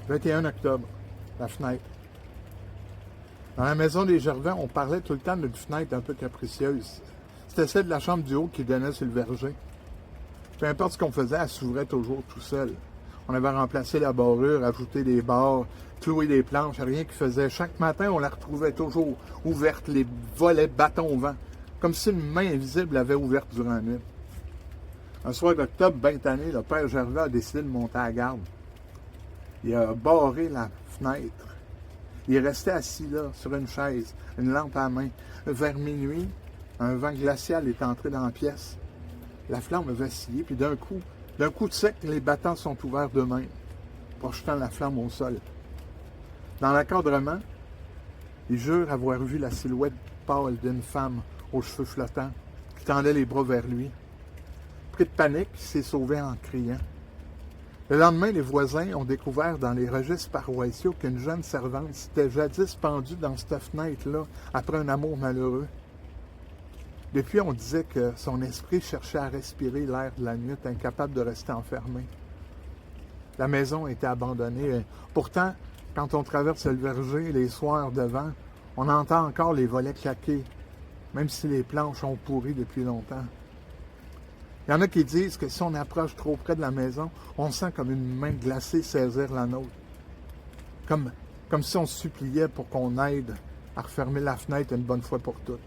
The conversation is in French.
21 octobre, la fenêtre. Dans la maison des Gervais, on parlait tout le temps d'une fenêtre un peu capricieuse. C'était celle de la chambre du haut qui donnait sur le verger. Peu importe ce qu'on faisait, elle s'ouvrait toujours tout seul. On avait remplacé la barrure, ajouté des barres, cloué des planches, rien qui faisait. Chaque matin, on la retrouvait toujours ouverte, les volets bâtons au vent, comme si une main invisible l'avait ouverte durant la nuit. Un soir d'octobre, bien tanné, le père Gervais a décidé de monter à la garde. Il a barré la fenêtre. Il est resté assis là, sur une chaise, une lampe à la main. Vers minuit, un vent glacial est entré dans la pièce. La flamme a vacillé, puis d'un coup de sec, les battants sont ouverts d'eux-mêmes, projetant la flamme au sol. Dans l'encadrement, il jure avoir vu la silhouette pâle d'une femme aux cheveux flottants, qui tendait les bras vers lui. Pris de panique, il s'est sauvé en criant. Le lendemain, les voisins ont découvert dans les registres paroissiaux qu'une jeune servante s'était jadis pendue dans cette fenêtre-là après un amour malheureux. Depuis, on disait que son esprit cherchait à respirer l'air de la nuit, incapable de rester enfermé. La maison était abandonnée. Pourtant, quand on traverse le verger les soirs de vent, on entend encore les volets claquer, même si les planches ont pourri depuis longtemps. Il y en a qui disent que si on approche trop près de la maison, on sent comme une main glacée saisir la nôtre. Comme si on suppliait pour qu'on aide à refermer la fenêtre une bonne fois pour toutes.